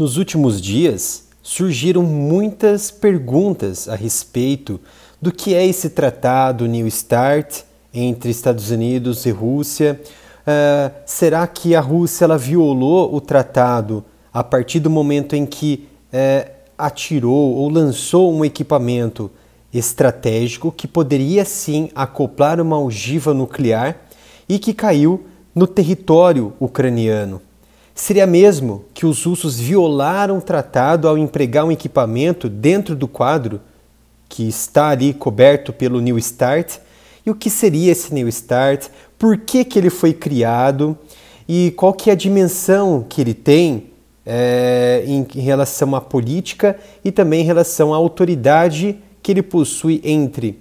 Nos últimos dias, surgiram muitas perguntas a respeito do que é esse tratado New START entre Estados Unidos e Rússia. Será que a Rússia ela violou o tratado a partir do momento em que atirou ou lançou um equipamento estratégico que poderia sim acoplar uma ogiva nuclear e que caiu no território ucraniano? Seria mesmo que os russos violaram o tratado ao empregar um equipamento dentro do quadro que está ali coberto pelo New START? E o que seria esse New START? Por que ele foi criado? E qual que é a dimensão que ele tem em relação à política e também em relação à autoridade que ele possui entre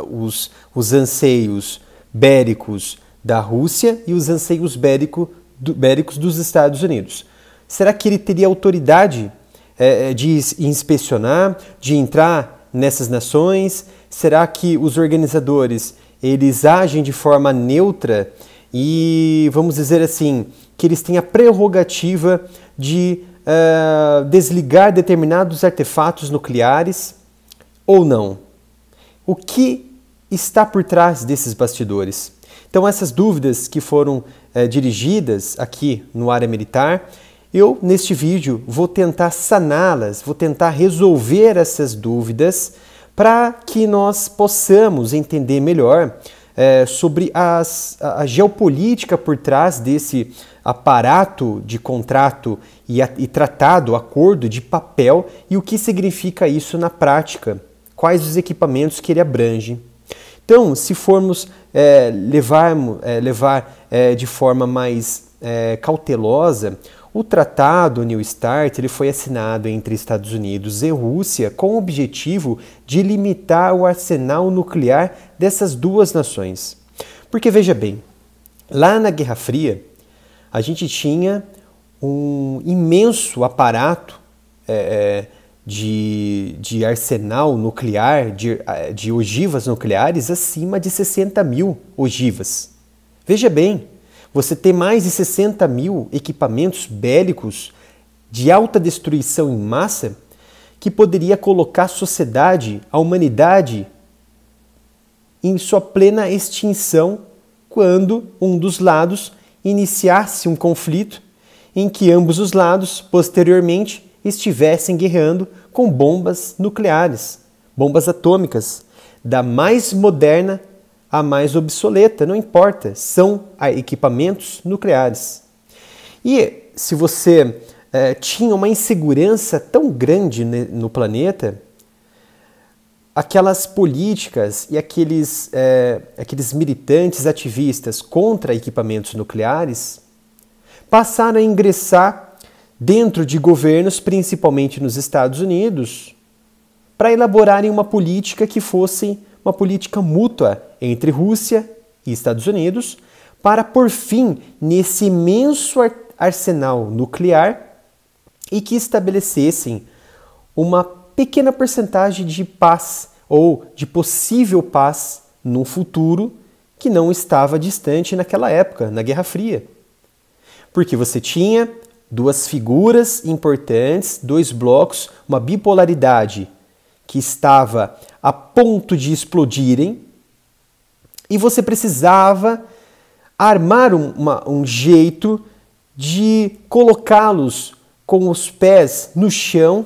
os anseios bélicos da Rússia e os anseios bélicos dos Estados Unidos? Será que ele teria autoridade de inspecionar, de entrar nessas nações? Será que os organizadores eles agem de forma neutra e, vamos dizer assim, que eles têm a prerrogativa de desligar determinados artefatos nucleares ou não? O que está por trás desses bastidores? Então, essas dúvidas que foram dirigidas aqui no Área Militar, eu, neste vídeo, vou tentar saná-las, vou tentar resolver essas dúvidas para que nós possamos entender melhor sobre a geopolítica por trás desse aparato de contrato e tratado, acordo de papel, e o que significa isso na prática, quais os equipamentos que ele abrange. Então, se formos levar de forma mais cautelosa, o tratado New START ele foi assinado entre Estados Unidos e Rússia com o objetivo de limitar o arsenal nuclear dessas duas nações. Porque, veja bem, lá na Guerra Fria, a gente tinha um imenso aparato de arsenal nuclear, de ogivas nucleares, acima de 60 mil ogivas. Veja bem, você tem mais de 60 mil equipamentos bélicos de alta destruição em massa que poderia colocar a sociedade, a humanidade, em sua plena extinção quando um dos lados iniciasse um conflito em que ambos os lados, posteriormente, estivessem guerreando com bombas nucleares, bombas atômicas, da mais moderna à mais obsoleta, não importa, são equipamentos nucleares. E se você tinha uma insegurança tão grande no planeta, aquelas políticas e aqueles militantes ativistas contra equipamentos nucleares passaram a ingressar dentro de governos, principalmente nos Estados Unidos, para elaborarem uma política que fosse uma política mútua entre Rússia e Estados Unidos para pôr fim nesse imenso arsenal nuclear e que estabelecessem uma pequena porcentagem de paz ou de possível paz no futuro que não estava distante naquela época, na Guerra Fria. Porque você tinha duas figuras importantes, dois blocos, uma bipolaridade que estava a ponto de explodirem e você precisava armar um jeito de colocá-los com os pés no chão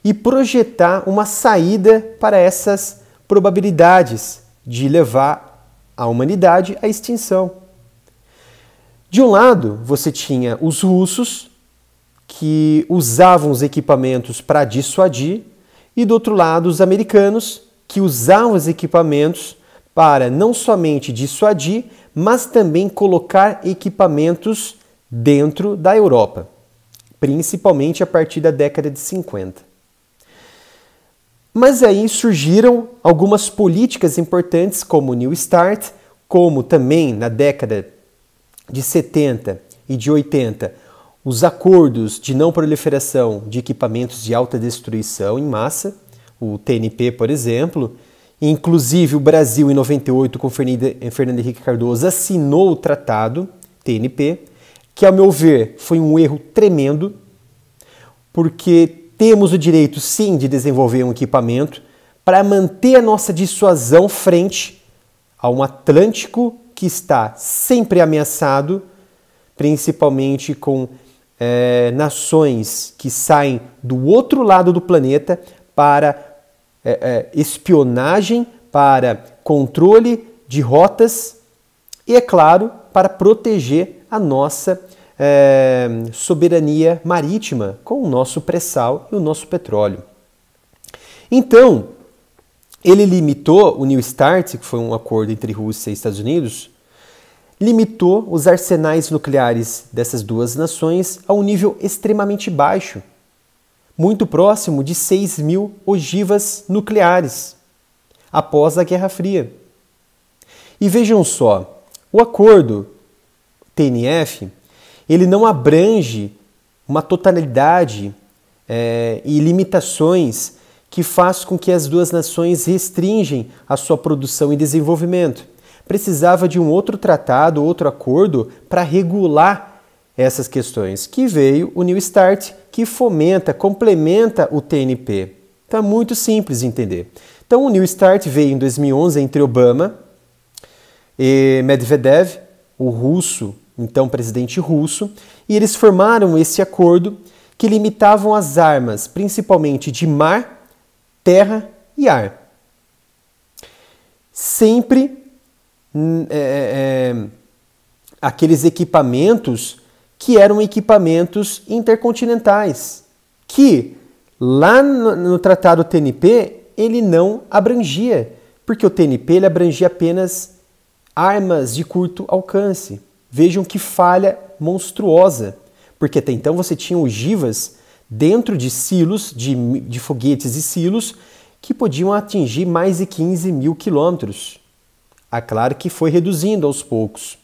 e projetar uma saída para essas probabilidades de levar a humanidade à extinção. De um lado, você tinha os russos, que usavam os equipamentos para dissuadir, e do outro lado, os americanos, que usavam os equipamentos para não somente dissuadir, mas também colocar equipamentos dentro da Europa, principalmente a partir da década de 50. Mas aí surgiram algumas políticas importantes, como o New START, como também na década de 70 e de 80, os acordos de não proliferação de equipamentos de alta destruição em massa, o TNP, por exemplo. Inclusive o Brasil, em 98, com Fernando Henrique Cardoso, assinou o tratado TNP, que, ao meu ver, foi um erro tremendo, porque temos o direito, sim, de desenvolver um equipamento para manter a nossa dissuasão frente a um Atlântico que está sempre ameaçado, principalmente com nações que saem do outro lado do planeta para espionagem, para controle de rotas e, é claro, para proteger a nossa soberania marítima com o nosso pré-sal e o nosso petróleo. Então, ele limitou o New START, que foi um acordo entre Rússia e Estados Unidos, limitou os arsenais nucleares dessas duas nações a um nível extremamente baixo, muito próximo de 6.000 ogivas nucleares, após a Guerra Fria. E vejam só, o acordo TNF, ele não abrange uma totalidade e limitações que faz com que as duas nações restringem a sua produção e desenvolvimento. Precisava de um outro tratado, outro acordo para regular essas questões, que veio o New START, que fomenta, complementa o TNP. Então é muito simples de entender. Então o New START veio em 2011 entre Obama e Medvedev, o russo, então presidente russo, e eles formaram esse acordo que limitavam as armas, principalmente de mar, terra e ar. Sempre aqueles equipamentos que eram equipamentos intercontinentais, que lá no Tratado TNP ele não abrangia, porque o TNP ele abrangia apenas armas de curto alcance. Vejam que falha monstruosa, porque até então você tinha ogivas dentro de silos, de foguetes e silos, que podiam atingir mais de 15.000 quilômetros. É claro que foi reduzindo aos poucos.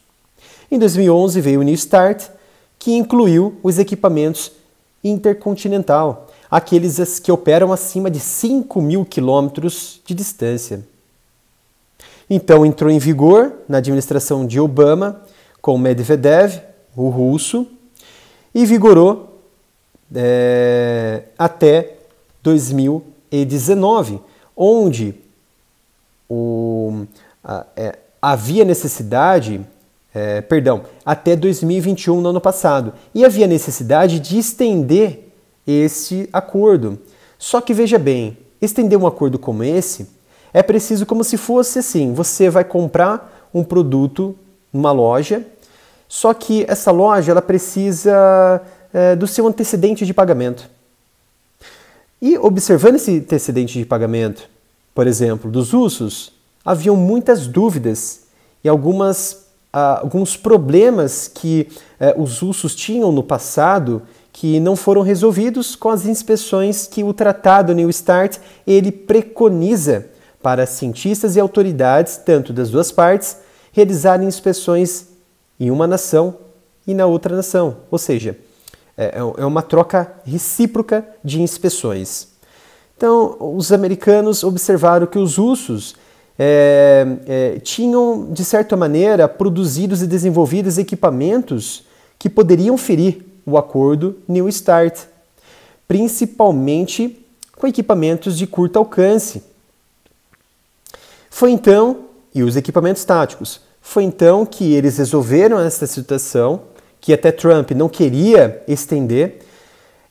Em 2011 veio o New START, que incluiu os equipamentos intercontinental, aqueles que operam acima de 5.000 quilômetros de distância. Então entrou em vigor na administração de Obama, com Medvedev, o russo, e vigorou até 2019, onde havia necessidade, até 2021, no ano passado, e havia necessidade de estender esse acordo. Só que veja bem, estender um acordo como esse é preciso como se fosse assim, você vai comprar um produto numa loja, só que essa loja ela precisa do seu antecedente de pagamento. E observando esse antecedente de pagamento, por exemplo, dos russos, haviam muitas dúvidas e alguns problemas que os russos tinham no passado que não foram resolvidos com as inspeções que o Tratado New START ele preconiza para cientistas e autoridades, tanto das duas partes, realizarem inspeções em uma nação e na outra nação. Ou seja, é uma troca recíproca de inspeções. Então, os americanos observaram que os russos tinham, de certa maneira, produzidos e desenvolvidos equipamentos que poderiam ferir o acordo New START, principalmente com equipamentos de curto alcance. Foi então, e os equipamentos táticos, foi então que eles resolveram essa situação, que até Trump não queria estender,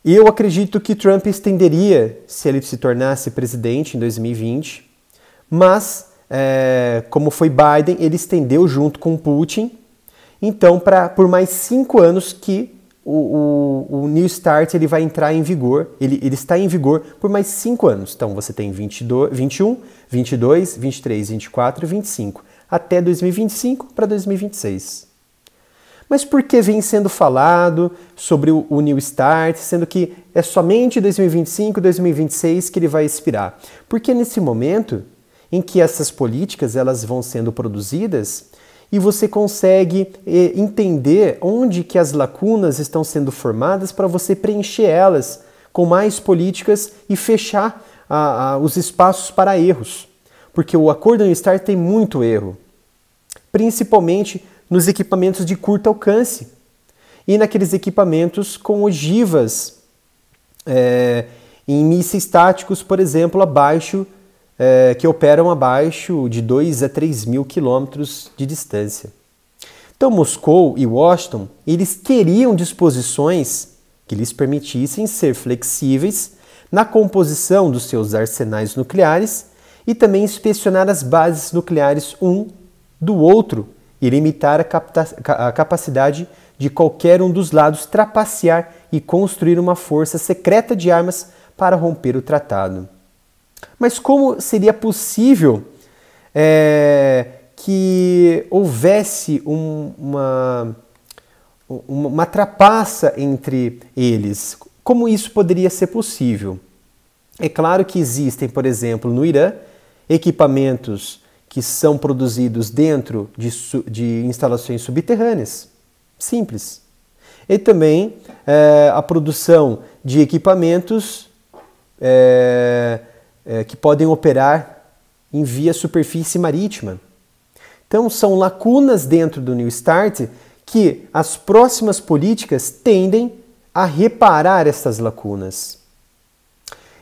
e eu acredito que Trump estenderia se ele se tornasse presidente em 2020, mas, como foi Biden, ele estendeu junto com Putin, então por mais 5 anos que o New START ele vai entrar em vigor, ele está em vigor por mais 5 anos. Então você tem 21, 22, 23, 24 e 25, até 2025 para 2026. Mas por que vem sendo falado sobre o New START, sendo que é somente 2025 e 2026 que ele vai expirar? Porque nesse momento em que essas políticas elas vão sendo produzidas, e você consegue entender onde que as lacunas estão sendo formadas para você preencher elas com mais políticas e fechar os espaços para erros. Porque o acordo New START tem muito erro, principalmente nos equipamentos de curto alcance e naqueles equipamentos com ogivas em mísseis táticos, por exemplo, que operam abaixo de 2 a 3 mil quilômetros de distância. Então, Moscou e Washington, eles queriam disposições que lhes permitissem ser flexíveis na composição dos seus arsenais nucleares e também inspecionar as bases nucleares um do outro e limitar a capacidade de qualquer um dos lados trapacear e construir uma força secreta de armas para romper o tratado. Mas como seria possível que houvesse uma trapaça entre eles? Como isso poderia ser possível? É claro que existem, por exemplo, no Irã, equipamentos que são produzidos dentro de instalações subterrâneas. Simples. E também a produção de equipamentos que podem operar em via superfície marítima. Então, são lacunas dentro do New START que as próximas políticas tendem a reparar essas lacunas.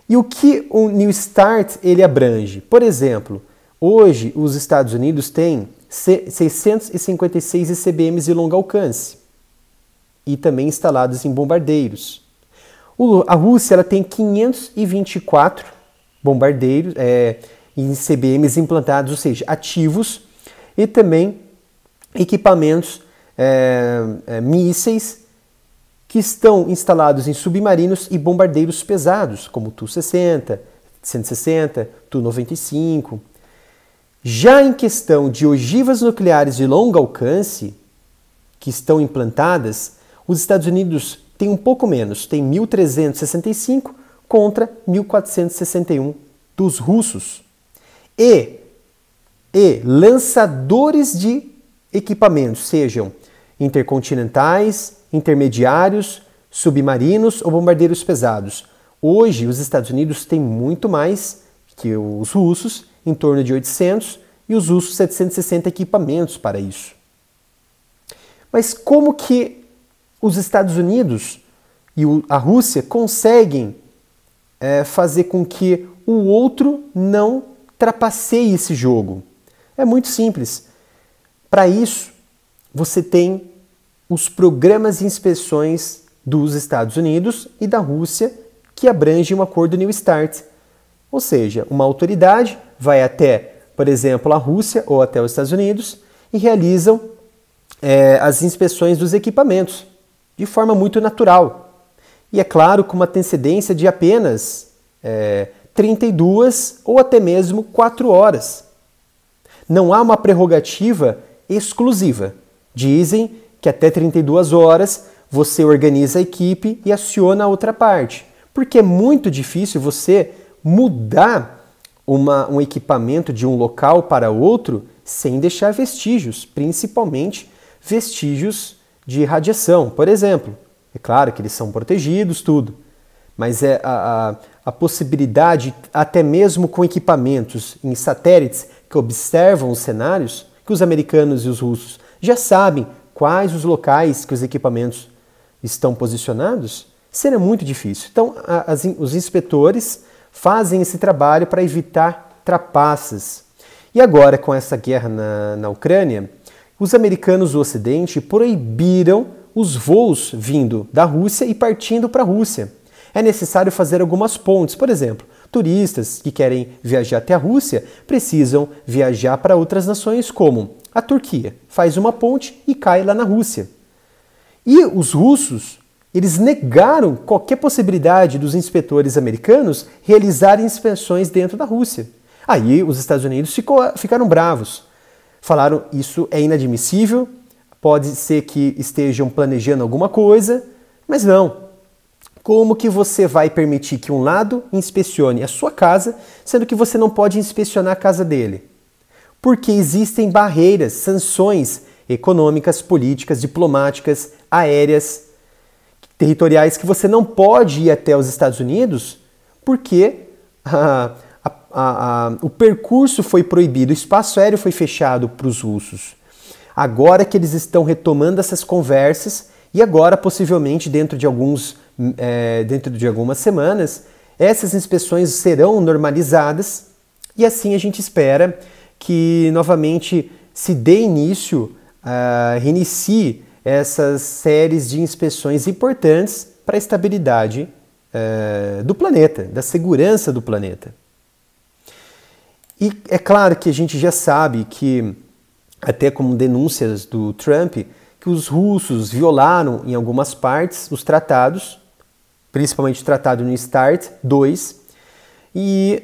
E o que o New START ele abrange? Por exemplo, hoje os Estados Unidos têm 656 ICBMs de longo alcance e também instalados em bombardeiros. A Rússia ela tem 524 bombardeiros em ICBMs implantados, ou seja, ativos, e também equipamentos mísseis que estão instalados em submarinos e bombardeiros pesados, como Tu-60, 160, Tu-95. Já em questão de ogivas nucleares de longo alcance, que estão implantadas, os Estados Unidos têm um pouco menos, tem 1.365 contra 1.461 dos russos. E lançadores de equipamentos, sejam intercontinentais, intermediários, submarinos ou bombardeiros pesados. Hoje, os Estados Unidos têm muito mais que os russos, em torno de 800, e os russos 760 equipamentos para isso. Mas como que os Estados Unidos e a Rússia conseguem fazer com que o outro não trapaceie esse jogo? É muito simples. Para isso, você tem os programas de inspeções dos Estados Unidos e da Rússia que abrangem um acordo New START. Ou seja, uma autoridade vai até, por exemplo, a Rússia ou até os Estados Unidos e realizam as inspeções dos equipamentos de forma muito natural. E é claro, com uma antecedência de apenas 32 ou até mesmo 4 horas. Não há uma prerrogativa exclusiva. Dizem que até 32 horas você organiza a equipe e aciona a outra parte. Porque é muito difícil você mudar um equipamento de um local para outro sem deixar vestígios, principalmente vestígios de radiação, por exemplo. É claro que eles são protegidos, tudo, mas a possibilidade, até mesmo com equipamentos em satélites que observam os cenários, que os americanos e os russos já sabem quais os locais que os equipamentos estão posicionados, será muito difícil. Então, os inspetores fazem esse trabalho para evitar trapaças. E agora, com essa guerra na Ucrânia, os americanos do Ocidente proibiram os voos vindo da Rússia e partindo para a Rússia. É necessário fazer algumas pontes. Por exemplo, turistas que querem viajar até a Rússia precisam viajar para outras nações, como a Turquia. Faz uma ponte e cai lá na Rússia. E os russos, eles negaram qualquer possibilidade dos inspetores americanos realizarem inspeções dentro da Rússia. Aí os Estados Unidos ficaram bravos. Falaram, isso é inadmissível, pode ser que estejam planejando alguma coisa, mas não. Como que você vai permitir que um lado inspecione a sua casa, sendo que você não pode inspecionar a casa dele? Porque existem barreiras, sanções econômicas, políticas, diplomáticas, aéreas, territoriais, que você não pode ir até os Estados Unidos porque o percurso foi proibido, o espaço aéreo foi fechado para os russos. Agora que eles estão retomando essas conversas E agora, possivelmente, dentro de algumas semanas, essas inspeções serão normalizadas e assim a gente espera que novamente se dê início, reinicie essas séries de inspeções importantes para a estabilidade do planeta, da segurança do planeta. E é claro que a gente já sabe que, até como denúncias do Trump, que os russos violaram em algumas partes os tratados, principalmente o Tratado New START 2, e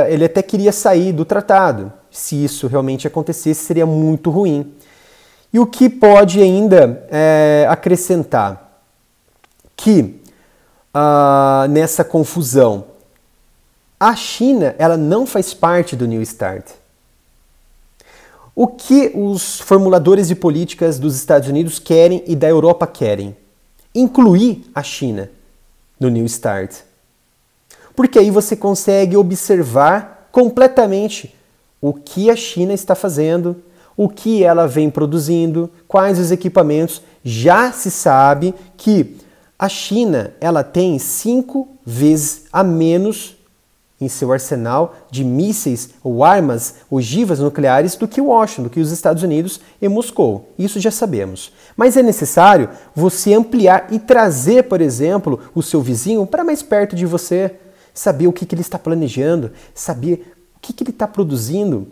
ele até queria sair do tratado. Se isso realmente acontecesse, seria muito ruim. E o que pode ainda acrescentar? Que nessa confusão, a China ela não faz parte do New START. O que os formuladores de políticas dos Estados Unidos querem e da Europa querem? Incluir a China no New START. Porque aí você consegue observar completamente o que a China está fazendo, o que ela vem produzindo, quais os equipamentos. Já se sabe que a China ela tem 5 vezes a menos em seu arsenal de mísseis ou armas ogivas nucleares do que Washington, do que os Estados Unidos e Moscou. Isso já sabemos. Mas é necessário você ampliar e trazer, por exemplo, o seu vizinho para mais perto de você, saber o que ele está planejando, saber o que ele está produzindo,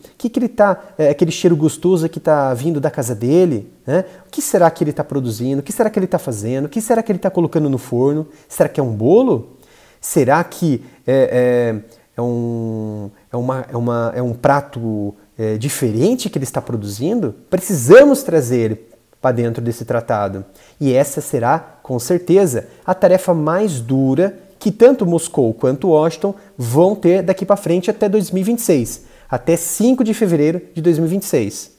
aquele cheiro gostoso que está vindo da casa dele, né? O que será que ele está produzindo, o que será que ele está fazendo, o que será que ele está colocando no forno? Será que é um bolo? Será que é um prato diferente que ele está produzindo? Precisamos trazer ele para dentro desse tratado. E essa será, com certeza, a tarefa mais dura que tanto Moscou quanto Washington vão ter daqui para frente até 2026, até 5 de fevereiro de 2026,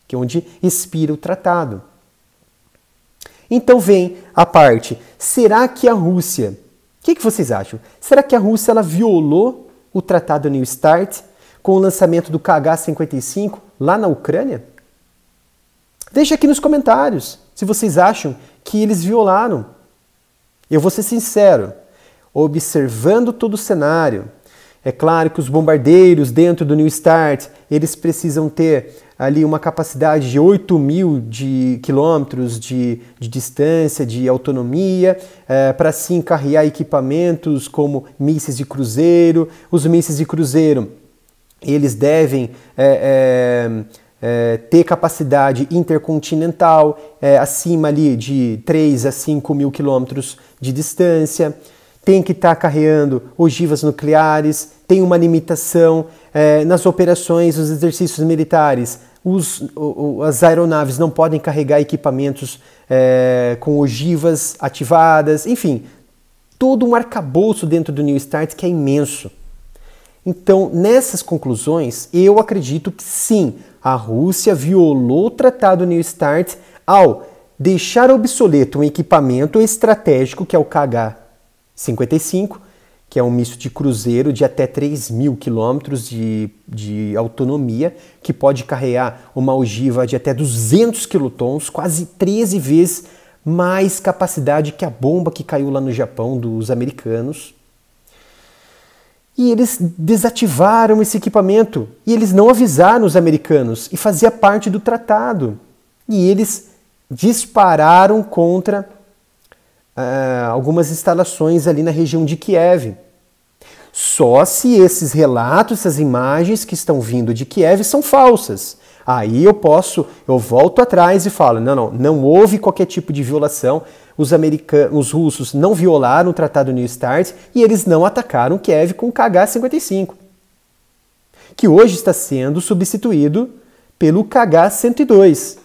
que é onde expira o tratado. Então vem a parte, será que a Rússia, o que vocês acham? Será que a Rússia ela violou o tratado New START com o lançamento do KH-55 lá na Ucrânia? Deixa aqui nos comentários se vocês acham que eles violaram. Eu vou ser sincero, observando todo o cenário, é claro que os bombardeiros dentro do New START, eles precisam ter ali uma capacidade de 8.000 quilômetros de distância, de autonomia, para assim carregar equipamentos como mísseis de cruzeiro. Os mísseis de cruzeiro, eles devem ter capacidade intercontinental, acima ali de 3 a 5.000 quilômetros de distância. Tem que estar carregando ogivas nucleares, tem uma limitação nas operações, nos exercícios militares. As aeronaves não podem carregar equipamentos com ogivas ativadas, enfim, todo um arcabouço dentro do New START que é imenso. Então, nessas conclusões, eu acredito que sim, a Rússia violou o tratado New START ao deixar obsoleto um equipamento estratégico que é o KH-55, que é um misto de cruzeiro de até 3.000 quilômetros de autonomia, que pode carregar uma ogiva de até 200 quilotons, quase 13 vezes mais capacidade que a bomba que caiu lá no Japão dos americanos. E eles desativaram esse equipamento, e eles não avisaram os americanos, e fazia parte do tratado. E eles dispararam contra algumas instalações ali na região de Kiev. Só se esses relatos, essas imagens que estão vindo de Kiev são falsas. Aí eu volto atrás e falo, não houve qualquer tipo de violação, os russos não violaram o Tratado New START e eles não atacaram Kiev com o KH-55, que hoje está sendo substituído pelo KH-102.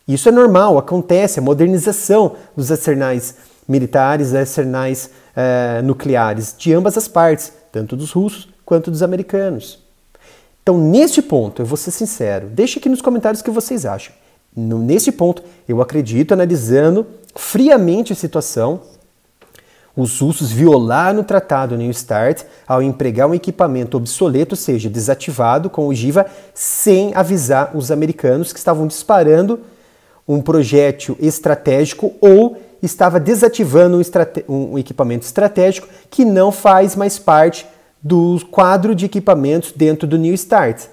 Isso é normal, acontece, a modernização dos arsenais militares, arsenais nucleares, de ambas as partes, tanto dos russos quanto dos americanos. Então, neste ponto, eu vou ser sincero, deixe aqui nos comentários o que vocês acham. Neste ponto, eu acredito, analisando friamente a situação, os russos violaram o tratado New START ao empregar um equipamento obsoleto, ou seja, desativado com ogiva, sem avisar os americanos que estavam disparando um projétil estratégico ou estava desativando um equipamento estratégico que não faz mais parte do quadro de equipamentos dentro do New START.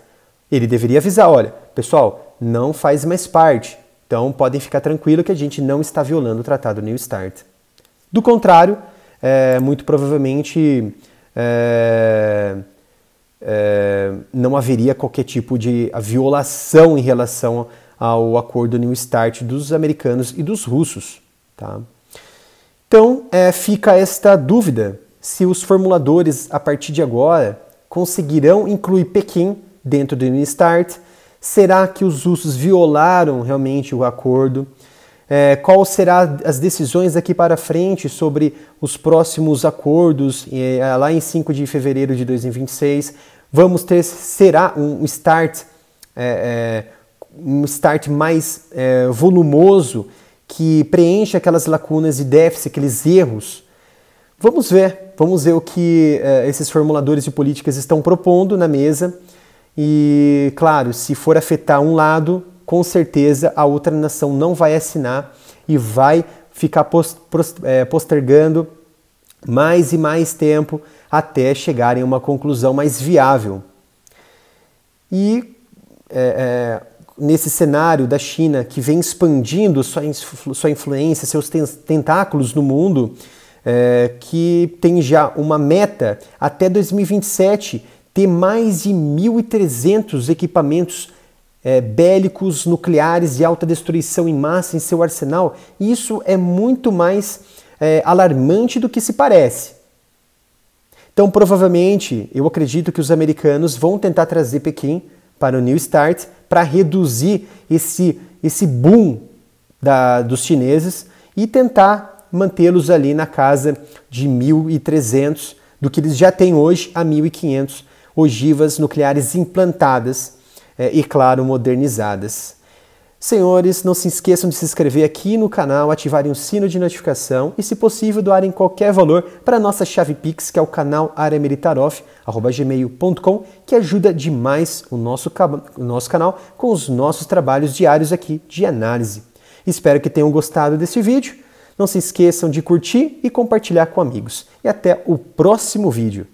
Ele deveria avisar, olha, pessoal, não faz mais parte, então podem ficar tranquilos que a gente não está violando o tratado New START. Do contrário, muito provavelmente não haveria qualquer tipo de violação em relação ao acordo New START dos americanos e dos russos. Tá? Então, fica esta dúvida se os formuladores, a partir de agora, conseguirão incluir Pequim dentro do New START. Será que os russos violaram realmente o acordo? Qual serão as decisões daqui para frente sobre os próximos acordos lá em 5 de fevereiro de 2026? Será um START mais volumoso que preenche aquelas lacunas e déficit, aqueles erros? Vamos ver o que esses formuladores de políticas estão propondo na mesa e, claro, se for afetar um lado, com certeza a outra nação não vai assinar e vai ficar postergando mais e mais tempo até chegarem a uma conclusão mais viável. E nesse cenário da China, que vem expandindo sua influência, seus tentáculos no mundo, que tem já uma meta até 2027 ter mais de 1.300 equipamentos bélicos nucleares de alta destruição em massa em seu arsenal. Isso é muito mais alarmante do que se parece. Então, provavelmente, eu acredito que os americanos vão tentar trazer Pequim para o New START para reduzir esse boom dos chineses e tentar mantê-los ali na casa de 1.300, do que eles já têm hoje, a 1.500 ogivas nucleares implantadas e, claro, modernizadas. Senhores, não se esqueçam de se inscrever aqui no canal, ativarem o sino de notificação e, se possível, doarem qualquer valor para a nossa chave Pix, que é o canal areamilitaroff@gmail.com, que ajuda demais o nosso canal com os nossos trabalhos diários aqui de análise. Espero que tenham gostado desse vídeo. Não se esqueçam de curtir e compartilhar com amigos. E até o próximo vídeo.